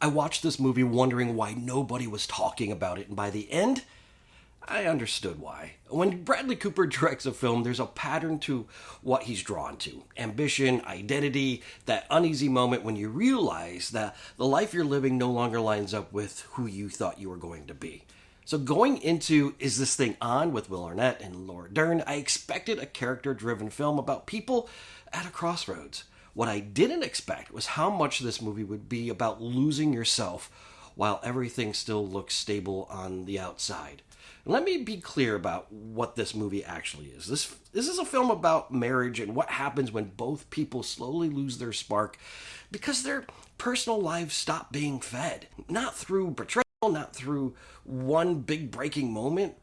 I watched this movie wondering why nobody was talking about it, and by the end, I understood why. When Bradley Cooper directs a film, there's a pattern to what he's drawn to. Ambition, identity, that uneasy moment when you realize that the life you're living no longer lines up with who you thought you were going to be. So going into Is This Thing On with Will Arnett and Laura Dern, I expected a character-driven film about people at a crossroads. What I didn't expect was how much this movie would be about losing yourself while everything still looks stable on the outside. Let me be clear about what this movie actually is. This is a film about marriage and what happens when both people slowly lose their spark because their personal lives stop being fed. Not through betrayal, not through one big breaking moment,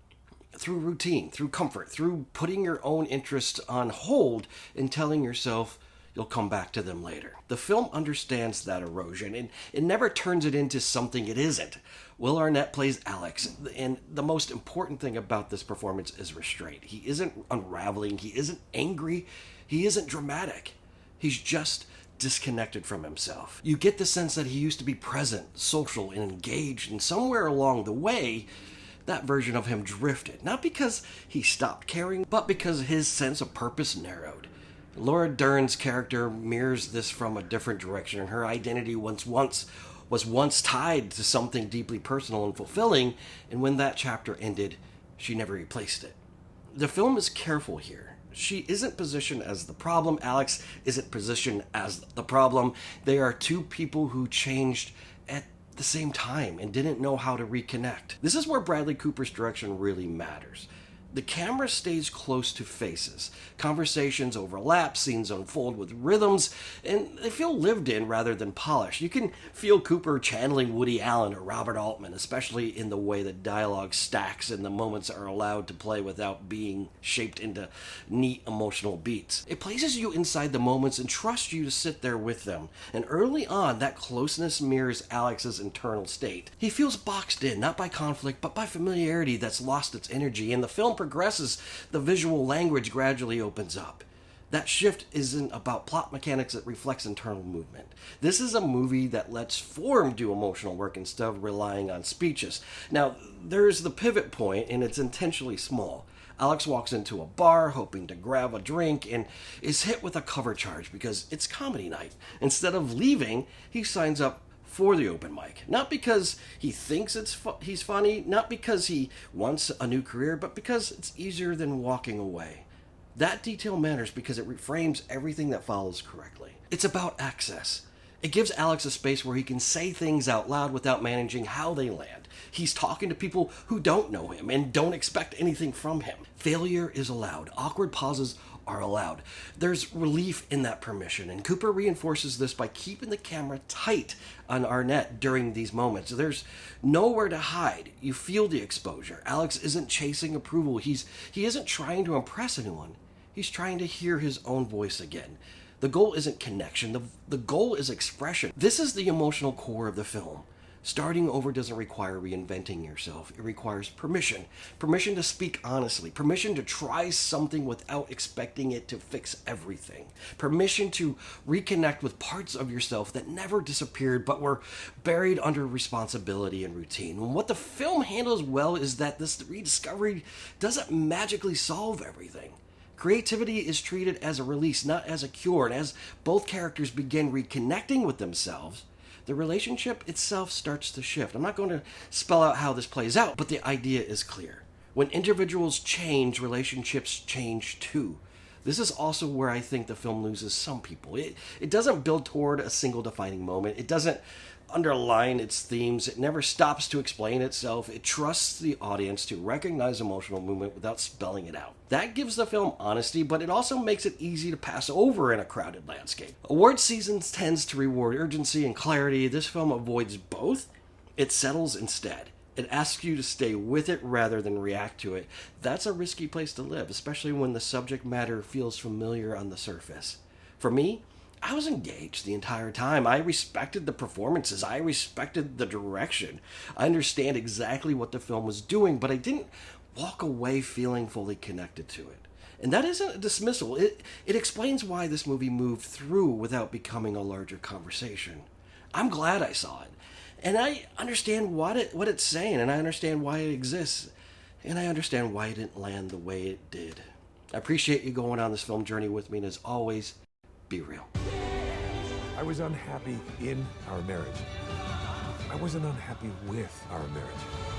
through routine, through comfort, through putting your own interests on hold and telling yourself you'll come back to them later. The film understands that erosion, and it never turns it into something it isn't. Will Arnett plays Alex, and the most important thing about this performance is restraint. He isn't unraveling, he isn't angry, he isn't dramatic. He's just disconnected from himself. You get the sense that he used to be present, social, and engaged, and somewhere along the way, that version of him drifted. Not because he stopped caring, but because his sense of purpose narrowed. Laura Dern's character mirrors this from a different direction, and her identity was once tied to something deeply personal and fulfilling, and when that chapter ended, she never replaced it. The film is careful here. She isn't positioned as the problem. Alex isn't positioned as the problem. They are two people who changed at the same time and didn't know how to reconnect. This is where Bradley Cooper's direction really matters. The camera stays close to faces. Conversations overlap, scenes unfold with rhythms, and they feel lived in rather than polished. You can feel Cooper channeling Woody Allen or Robert Altman, especially in the way the dialogue stacks and the moments are allowed to play without being shaped into neat emotional beats. It places you inside the moments and trusts you to sit there with them. And early on, that closeness mirrors Alex's internal state. He feels boxed in, not by conflict, but by familiarity that's lost its energy, and the film progresses, the visual language gradually opens up. That shift isn't about plot mechanics, it reflects internal movement. This is a movie that lets form do emotional work instead of relying on speeches. Now, there's the pivot point, and it's intentionally small. Alex walks into a bar hoping to grab a drink and is hit with a cover charge because it's comedy night. Instead of leaving, he signs up for the open mic. Not because he thinks he's funny, not because he wants a new career, but because it's easier than walking away. That detail matters because it reframes everything that follows correctly. It's about access. It gives Alex a space where he can say things out loud without managing how they land. He's talking to people who don't know him and don't expect anything from him. Failure is allowed. Awkward pauses are allowed. There's relief in that permission, and Cooper reinforces this by keeping the camera tight on Arnett during these moments. There's nowhere to hide. You feel the exposure. Alex isn't chasing approval. He isn't trying to impress anyone. He's trying to hear his own voice again. The goal isn't connection. The goal is expression. This is the emotional core of the film. Starting over doesn't require reinventing yourself. It requires permission. Permission to speak honestly. Permission to try something without expecting it to fix everything. Permission to reconnect with parts of yourself that never disappeared but were buried under responsibility and routine. And what the film handles well is that this rediscovery doesn't magically solve everything. Creativity is treated as a release, not as a cure. And as both characters begin reconnecting with themselves, the relationship itself starts to shift. I'm not going to spell out how this plays out, but the idea is clear. When individuals change, relationships change too. This is also where I think the film loses some people. It doesn't build toward a single defining moment. It doesn't underline its themes. It never stops to explain itself. It trusts the audience to recognize emotional movement without spelling it out. That gives the film honesty, but it also makes it easy to pass over in a crowded landscape. Award season tends to reward urgency and clarity. This film avoids both. It settles instead. It asks you to stay with it rather than react to it. That's a risky place to live, especially when the subject matter feels familiar on the surface. For me, I was engaged the entire time. I respected the performances. I respected the direction. I understand exactly what the film was doing, but I didn't walk away feeling fully connected to it. And that isn't a dismissal. It explains why this movie moved through without becoming a larger conversation. I'm glad I saw it. And I understand what it's saying, and I understand why it exists, and I understand why it didn't land the way it did. I appreciate you going on this film journey with me, and as always, be real. I was unhappy in our marriage. I wasn't unhappy with our marriage.